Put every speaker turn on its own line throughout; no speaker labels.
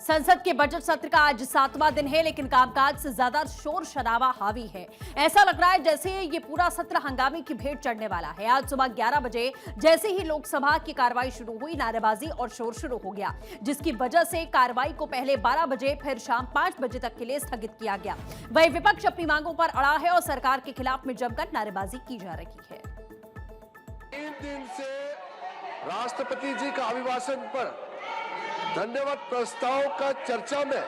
संसद के बजट सत्र का आज 7वां दिन है, लेकिन कामकाज से ज्यादा शोर शराबा हावी है। ऐसा लग रहा है जैसे ये पूरा सत्र हंगामे की भेंट चढ़ने वाला है। आज सुबह 11 बजे जैसे ही लोकसभा की कार्रवाई शुरू हुई, नारेबाजी और शोर शुरू हो गया, जिसकी वजह से कार्रवाई को पहले 12 बजे फिर शाम 5 बजे तक के लिए स्थगित किया गया। वहीं विपक्ष अपनी मांगों पर अड़ा है और सरकार के खिलाफ में जमकर नारेबाजी की जा रही है।
3 दिन से राष्ट्रपति जी का अभिभाषण पर धन्यवाद प्रस्ताव का चर्चा में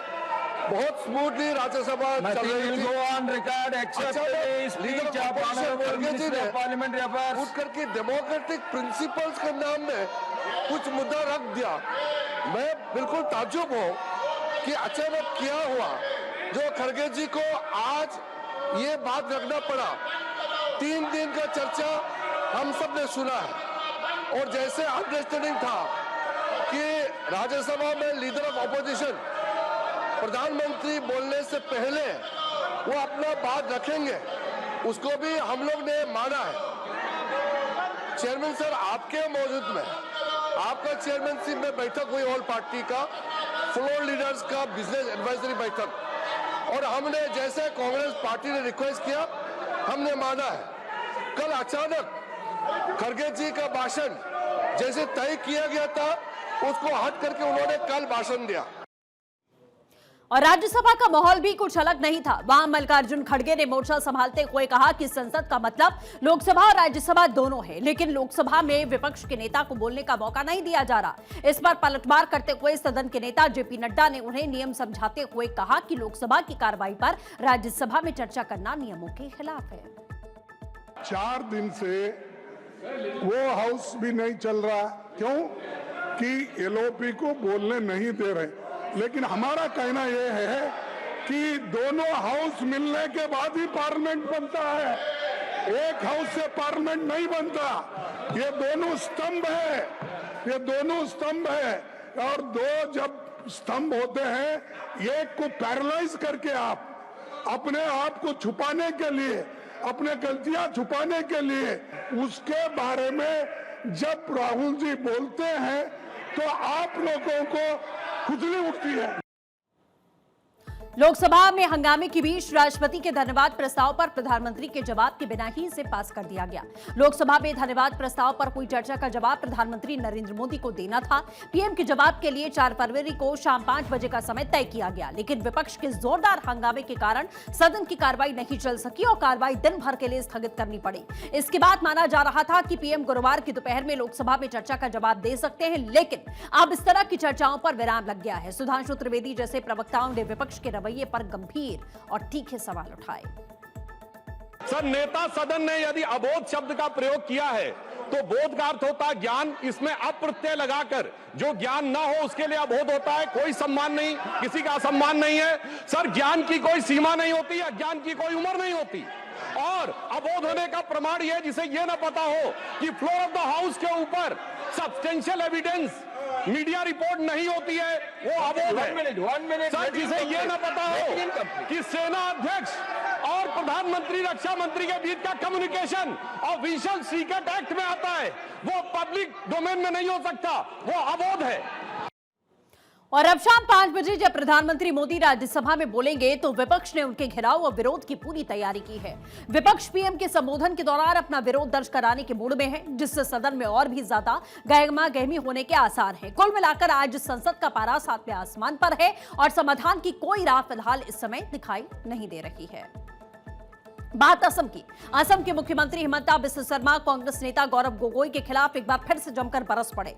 बहुत स्मूथली राज्यसभा चल रही थी। उठ करके डेमोक्रेटिक प्रिंसिपल्स के नाम में कुछ मुद्दा रख दिया। मैं बिल्कुल ताज्जुब हूँ कि अचानक क्या हुआ जो खड़गे जी को आज ये बात रखना पड़ा। 3 दिन का चर्चा हम सब ने सुना है और जैसे अंडरस्टैंडिंग था कि राज्यसभा में लीडर ऑफ ऑपोजिशन प्रधानमंत्री बोलने से पहले वो अपना बात रखेंगे, उसको भी हम लोग ने माना है। चेयरमैन सर, आपके मौजूद में आपका चेयरमैनशिप में बैठक हुई ऑल पार्टी का, फ्लोर लीडर्स का बिजनेस एडवाइजरी बैठक, और हमने जैसे कांग्रेस पार्टी ने रिक्वेस्ट किया हमने माना है। कल अचानक खड़गे जी का भाषण जैसे तय किया गया था उसको हट करके उन्होंने कल भाषण दिया
और राज्यसभा का माहौल भी कुछ अलग नहीं था। वहां मल्लिकार्जुन खड़गे ने मोर्चा संभालते हुए कहा कि संसद का मतलब लोकसभा और राज्यसभा दोनों है, लेकिन लोकसभा में विपक्ष के नेता को बोलने का मौका नहीं दिया जा रहा। इस पर पलटवार करते हुए सदन के नेता जेपी नड्डा ने उन्हें नियम समझाते हुए कहा कि लोकसभा की कार्रवाई पर राज्यसभा में चर्चा करना नियमों के खिलाफ है।
4 दिन से वो हाउस भी नहीं चल रहा, क्यों कि एलओपी को बोलने नहीं दे रहे। लेकिन हमारा कहना यह है कि दोनों हाउस मिलने के बाद ही पार्लियामेंट बनता है, एक हाउस से पार्लियामेंट नहीं बनता। ये दोनों स्तंभ है, ये दोनों स्तंभ है, और 2 जब स्तंभ होते हैं, एक को पैरालाइज करके आप अपने आप को छुपाने के लिए, अपने गलतियां छुपाने के लिए, उसके बारे में जब राहुल जी बोलते हैं तो आप लोगों को खुजली उठती है।
लोकसभा में हंगामे के बीच राष्ट्रपति के धन्यवाद प्रस्ताव पर प्रधानमंत्री के जवाब के बिना ही इसे पास कर दिया गया। लोकसभा में धन्यवाद प्रस्ताव पर हुई चर्चा का जवाब प्रधानमंत्री नरेंद्र मोदी को देना था। पीएम के जवाब के लिए 4 फरवरी को शाम 5 बजे का समय तय किया गया, लेकिन विपक्ष के जोरदार हंगामे के कारण सदन की कार्रवाई नहीं चल सकी और कार्रवाई दिन भर के लिए स्थगित करनी पड़ी। इसके बाद माना जा रहा था कि पीएम गुरुवार की दोपहर में लोकसभा में चर्चा का जवाब दे सकते हैं, लेकिन अब इस तरह की चर्चाओं पर विराम लग गया है। सुधांशु त्रिवेदी जैसे प्रवक्ताओं ने विपक्ष के रवैये पर गंभीर और तीखे सवाल उठाए।
सर, नेता सदन ने यदि अबोध शब्द का प्रयोग किया है तो बोध का अर्थ होता है ज्ञान। इसमें अप्रत्यय लगाकर जो ज्ञान ना हो उसके लिए अबोध होता है। कोई सम्मान नहीं, किसी का असम्मान नहीं है। सर, ज्ञान की कोई सीमा नहीं होती है, ज्ञान की कोई उम्र नहीं होती। और अबोध होने का प्रमाण यह, जिसे यह ना पता हो कि फ्लोर ऑफ द हाउस के ऊपर सब्सटेंशियल एविडेंस मीडिया रिपोर्ट नहीं होती है, वो अबोध है। सर, जिसे ये ना पता हो कि सेना अध्यक्ष और प्रधानमंत्री रक्षा मंत्री के बीच का कम्युनिकेशन ऑफिशियल सीक्रेट एक्ट में आता है, वो पब्लिक डोमेन में नहीं हो सकता, वो अबोध है।
और अब शाम 5 बजे जब प्रधानमंत्री मोदी राज्यसभा में बोलेंगे तो विपक्ष ने उनके घेराव और विरोध की पूरी तैयारी की है। विपक्ष पीएम के संबोधन के दौरान अपना विरोध दर्ज कराने के मूड में है, जिससे सदन में और भी ज्यादा गहमा-गहमी होने के आसार हैं। कुल मिलाकर आज संसद का पारा 7वें आसमान पर है और समाधान की कोई राह फिलहाल इस समय दिखाई नहीं दे रही है। बात असम की। असम के मुख्यमंत्री हिमंता बिस्वा शर्मा कांग्रेस नेता गौरव गोगोई के खिलाफ एक बार फिर से जमकर बरस पड़े।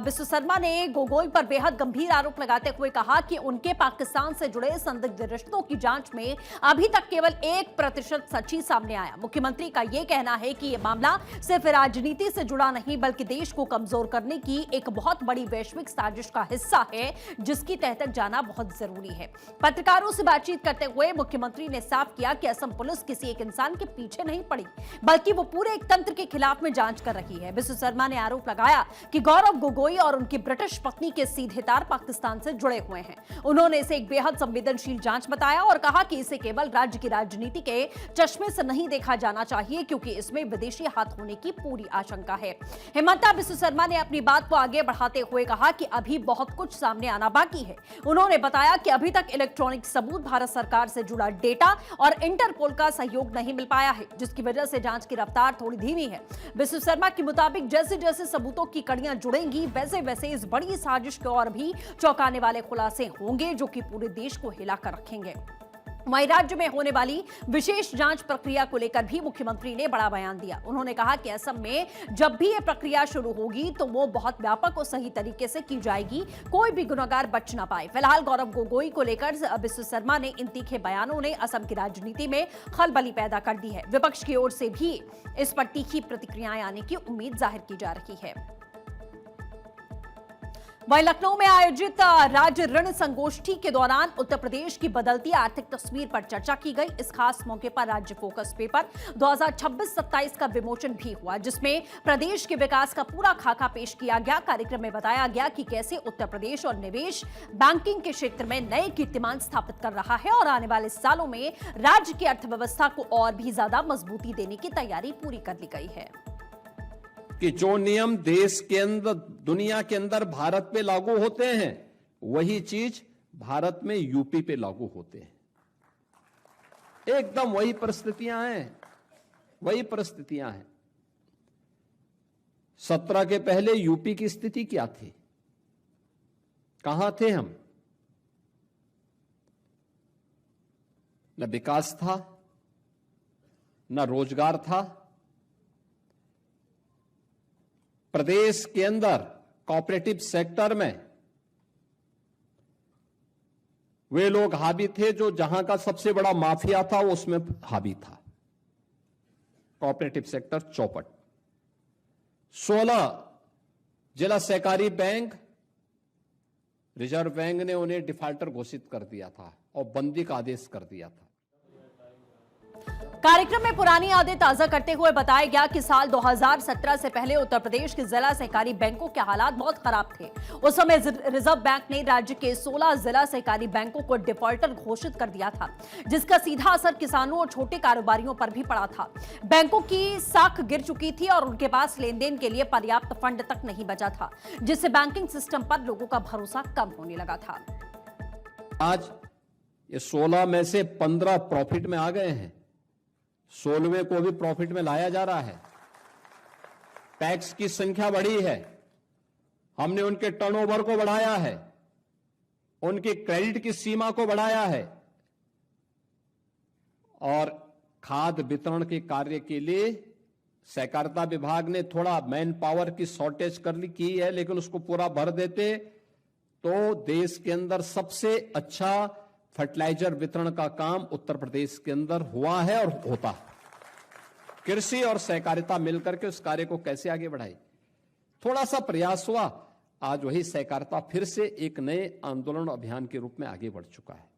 बिस्वा शर्मा ने गोगोई पर बेहद गंभीर आरोप लगाते हुए कहा कि उनके पाकिस्तान से जुड़े संदिग्ध रिश्तों की जांच में अभी तक केवल 1% सच ही सामने आया। मुख्यमंत्री का यह कहना है कि यह मामला सिर्फ राजनीति से जुड़ा नहीं बल्कि देश को कमजोर करने की एक बहुत बड़ी वैश्विक साजिश का हिस्सा है, जिसकी तह तक जाना बहुत जरूरी है। पत्रकारों से बातचीत करते हुए मुख्यमंत्री ने साफ किया कि असम पुलिस की किसी एक इंसान के पीछे नहीं पड़ी, बल्कि वो पूरे एक तंत्र के खिलाफ में जांच कर रही है। बिशु शर्मा ने आरोप लगाया कि गौरव गोगोई और उनकी ब्रिटिश पत्नी के सीधे तार पाकिस्तान से जुड़े हुए हैं। उन्होंने इसे एक बेहद संवेदनशील जांच बताया और कहा कि इसे केवल राज्य की राजनीति के चश्मे से नहीं देखा जाना चाहिए, क्योंकि इसमें विदेशी हाथ होने की पूरी आशंका है। हेमंता बिशु शर्मा ने अपनी बात को आगे बढ़ाते हुए कहा कि अभी बहुत कुछ सामने आना बाकी है। उन्होंने बताया कि अभी तक इलेक्ट्रॉनिक सबूत, भारत सरकार से जुड़ा डेटा और इंटरपोल का सहयोग नहीं मिल पाया है, जिसकी वजह से जांच की रफ्तार थोड़ी धीमी है। बिशु शर्मा के मुताबिक जैसे जैसे सबूतों की कड़ियां जुड़ेंगी, वैसे वैसे इस बड़ी साजिश के और भी चौंकाने वाले खुलासे होंगे, जो कि पूरे देश को हिलाकर रखेंगे। वहीं राज्य में होने वाली विशेष जांच प्रक्रिया को लेकर भी मुख्यमंत्री ने बड़ा बयान दिया। उन्होंने कहा कि असम में जब भी यह प्रक्रिया शुरू होगी तो वो बहुत व्यापक और सही तरीके से की जाएगी, कोई भी गुनहगार बच ना पाए। फिलहाल गौरव गोगोई को लेकर बिशु शर्मा ने इन तीखे बयानों ने असम की राजनीति में खलबली पैदा कर दी है। विपक्ष की ओर से भी इस पर तीखी प्रतिक्रियाएं आने की उम्मीद जाहिर की जा रही है। वहीं लखनऊ में आयोजित राज्य ऋण संगोष्ठी के दौरान उत्तर प्रदेश की बदलती आर्थिक तस्वीर पर चर्चा की गई। इस खास मौके पर राज्य फोकस पेपर 2026-27 का विमोचन भी हुआ, जिसमें प्रदेश के विकास का पूरा खाका पेश किया गया। कार्यक्रम में बताया गया कि कैसे उत्तर प्रदेश और निवेश बैंकिंग के क्षेत्र में नए कीर्तिमान स्थापित कर रहा है और आने वाले सालों में राज्य की अर्थव्यवस्था को और भी ज्यादा मजबूती देने की तैयारी पूरी कर ली गई है।
कि जो नियम देश के अंदर, दुनिया के अंदर भारत पे लागू होते हैं, वही चीज भारत में यूपी पे लागू होते हैं। एकदम वही परिस्थितियां हैं, वही परिस्थितियां हैं। 17 के पहले यूपी की स्थिति क्या थी? कहां थे हम? न विकास था, न रोजगार था। प्रदेश के अंदर कोऑपरेटिव सेक्टर में वे लोग हावी थे जो जहां का सबसे बड़ा माफिया था वो उसमें हावी था। कोऑपरेटिव सेक्टर चौपट। 16 जिला सहकारी बैंक, रिजर्व बैंक ने उन्हें डिफॉल्टर घोषित कर दिया था और बंदी का आदेश कर दिया था।
कार्यक्रम में पुरानी यादें ताजा करते हुए बताया गया कि साल 2017 से पहले उत्तर प्रदेश के जिला सहकारी बैंकों के हालात बहुत खराब थे। उस समय रिजर्व बैंक ने राज्य के 16 जिला सहकारी बैंकों को डिफॉल्टर घोषित कर दिया था, जिसका सीधा असर किसानों और छोटे कारोबारियों पर भी पड़ा था। बैंकों की साख गिर चुकी थी और उनके पास लेन देन के लिए पर्याप्त फंड तक नहीं बचा था, जिससे बैंकिंग सिस्टम पर लोगों का भरोसा कम होने लगा था।
आज ये 16 में से 15 प्रॉफिट में आ गए हैं, 16वें को भी प्रॉफिट में लाया जा रहा है। टैक्स की संख्या बढ़ी है, हमने उनके टर्नओवर को बढ़ाया है, उनके क्रेडिट की सीमा को बढ़ाया है और खाद वितरण के कार्य के लिए सहकारिता विभाग ने थोड़ा मैन पावर की शॉर्टेज की है, लेकिन उसको पूरा भर देते तो देश के अंदर सबसे अच्छा फर्टिलाइजर वितरण का काम उत्तर प्रदेश के अंदर हुआ है और होता है। कृषि और सहकारिता मिलकर के उस कार्य को कैसे आगे बढ़ाई, थोड़ा सा प्रयास हुआ। आज वही सहकारिता फिर से एक नए आंदोलन अभियान के रूप में आगे बढ़ चुका है।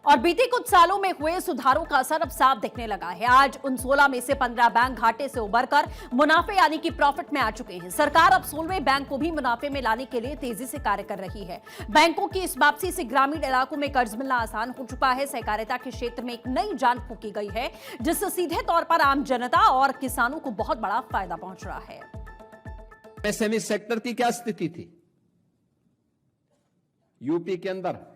और बीते कुछ सालों में हुए सुधारों का असर अब साफ दिखने लगा है। आज उन 16 में से 15 बैंक घाटे से उबरकर मुनाफे यानी कि प्रॉफिट में आ चुके हैं। सरकार अब 16वें बैंक को भी मुनाफे में लाने के लिए तेजी से कार्य कर रही है। बैंकों की इस वापसी से ग्रामीण इलाकों में कर्ज मिलना आसान हो चुका है। सहकारिता के क्षेत्र में एक नई जान फूंकी गई है, जिससे सीधे तौर पर आम जनता और किसानों को बहुत बड़ा फायदा पहुंच रहा है।
एमएसएमई सेक्टर की क्या स्थिति थी? यूपी के अंदर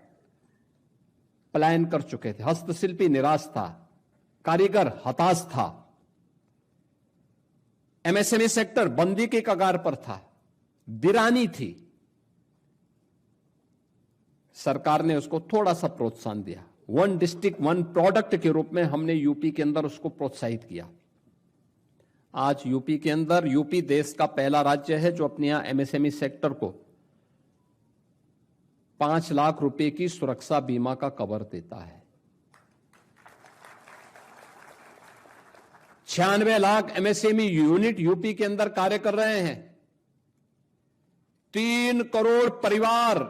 पलायन कर चुके थे, हस्तशिल्पी निराश था, कारीगर हताश था, एमएसएमई सेक्टर बंदी के कगार पर था, वीरानी थी। सरकार ने उसको थोड़ा सा प्रोत्साहन दिया। 1 डिस्ट्रिक्ट 1 प्रोडक्ट के रूप में हमने यूपी के अंदर उसको प्रोत्साहित किया। आज यूपी के अंदर, यूपी देश का पहला राज्य है जो अपने यहां एमएसएमई सेक्टर को 5 लाख रुपए की सुरक्षा बीमा का कवर देता है। 96 लाख एमएसएमई यूनिट यूपी के अंदर कार्य कर रहे हैं। 3 करोड़ परिवार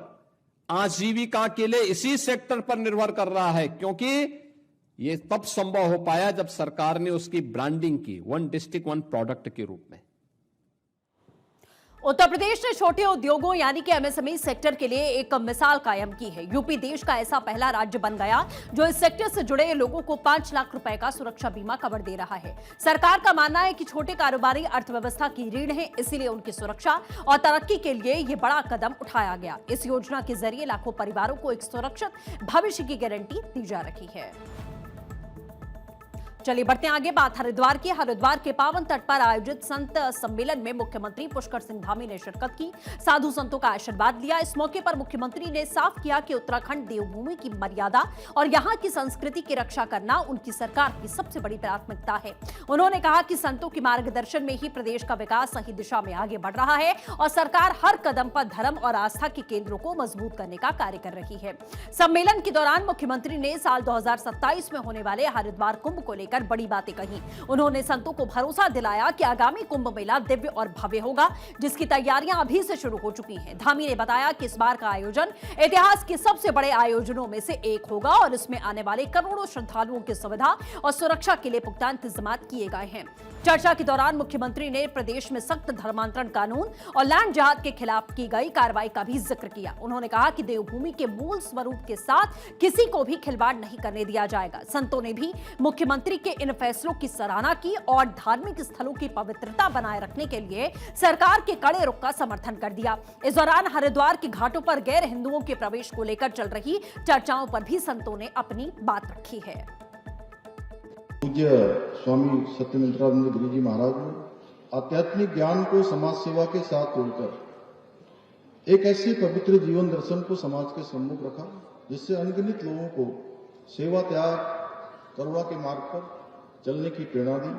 आजीविका के लिए इसी सेक्टर पर निर्भर कर रहा है, क्योंकि ये तब संभव हो पाया जब सरकार ने उसकी ब्रांडिंग की, वन डिस्ट्रिक्ट वन प्रोडक्ट के रूप में।
उत्तर प्रदेश ने छोटे उद्योगों यानी कि एमएसएमई सेक्टर के लिए एक मिसाल कायम की है। यूपी देश का ऐसा पहला राज्य बन गया जो इस सेक्टर से जुड़े लोगों को 5 लाख रुपए का सुरक्षा बीमा कवर दे रहा है। सरकार का मानना है कि छोटे कारोबारी अर्थव्यवस्था की रीढ़ हैं, इसीलिए उनकी सुरक्षा और तरक्की के लिए यह बड़ा कदम उठाया गया। इस योजना के जरिए लाखों परिवारों को एक सुरक्षित भविष्य की गारंटी दी जा रही है। चलिए बढ़ते हैं आगे। बात हरिद्वार की। हरिद्वार के पावन तट पर आयोजित संत सम्मेलन में मुख्यमंत्री पुष्कर सिंह धामी ने शिरकत की, साधु संतों का आशीर्वाद लिया। इस मौके पर मुख्यमंत्री ने साफ किया कि उत्तराखंड देवभूमि की मर्यादा और यहां की संस्कृति की रक्षा करना उनकी सरकार की सबसे बड़ी प्राथमिकता है। उन्होंने कहा कि संतों के मार्गदर्शन में ही प्रदेश का विकास सही दिशा में आगे बढ़ रहा है और सरकार हर कदम पर धर्म और आस्था के केंद्रों को मजबूत करने का कार्य कर रही है। सम्मेलन के दौरान मुख्यमंत्री ने साल 2027 में होने वाले हरिद्वार कुंभ को कर बड़ी बातें कही। उन्होंने संतों को भरोसा दिलाया कि आगामी कुंभ मेला दिव्य और भव्य होगा, जिसकी तैयारियां अभी से शुरू हो चुकी हैं। धामी ने बताया कि इस बार का आयोजन इतिहास के सबसे बड़े आयोजनों में से एक होगा और इसमें आने वाले करोड़ों श्रद्धालुओं की सुविधा और सुरक्षा के लिए पुख्ता इंतजाम किए गए हैं। चर्चा के दौरान मुख्यमंत्री ने प्रदेश में सख्त धर्मांतरण कानून और लैंड जिहाद के खिलाफ की गई कार्रवाई का भी जिक्र किया। उन्होंने कहा कि देवभूमि के मूल स्वरूप के साथ किसी को भी खिलवाड़ नहीं करने दिया जाएगा। संतों ने भी मुख्यमंत्री के इन फैसलों की सराहना की और धार्मिक स्थलों की पवित्रता बनाए रखने के लिए सरकार के कड़े रुख का समर्थन कर दिया। इस दौरान हरिद्वार के घाटों पर गैर हिंदुओं के प्रवेश को लेकर चल रही चर्चाओं पर भी संतों ने अपनी बात रखी है।
पूज्य स्वामी सत्यमित्रानंद गिरी जी महाराज ने आध्यात्मिक ज्ञान को समाज सेवा के साथ जोड़कर एक ऐसे पवित्र जीवन दर्शन को समाज के सम्मुख रखा जिससे अनगिनत लोगों को सेवा, त्याग, करुणा के मार्ग पर चलने की प्रेरणा दी।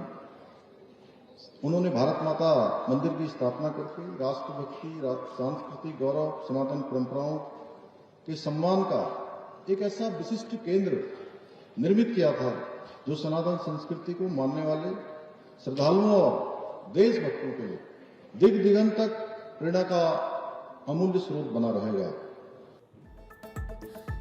उन्होंने भारत माता मंदिर की स्थापना करके राष्ट्रभक्ति, सांस्कृतिक गौरव, सनातन परंपराओं के सम्मान का एक ऐसा विशिष्ट केंद्र निर्मित किया था जो सनातन संस्कृति को मानने वाले श्रद्धालुओं और देशभक्तों के लिए दिग दिगंत तक प्रेरणा का अमूल्य स्रोत बना रहेगा।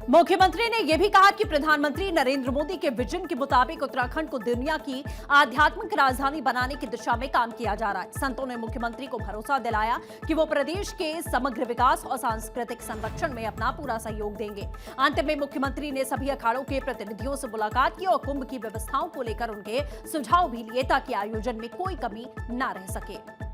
मुख्यमंत्री ने यह भी कहा कि प्रधानमंत्री नरेंद्र मोदी के विजन के मुताबिक उत्तराखंड को दुनिया की आध्यात्मिक राजधानी बनाने की दिशा में काम किया जा रहा है। संतों ने मुख्यमंत्री को भरोसा दिलाया कि वो प्रदेश के समग्र विकास और सांस्कृतिक संरक्षण में अपना पूरा सहयोग देंगे। अंत में मुख्यमंत्री ने सभी अखाड़ों के प्रतिनिधियों से मुलाकात की और कुंभ की व्यवस्थाओं को लेकर उनके सुझाव भी लिए ताकि आयोजन में कोई कमी न रह सके।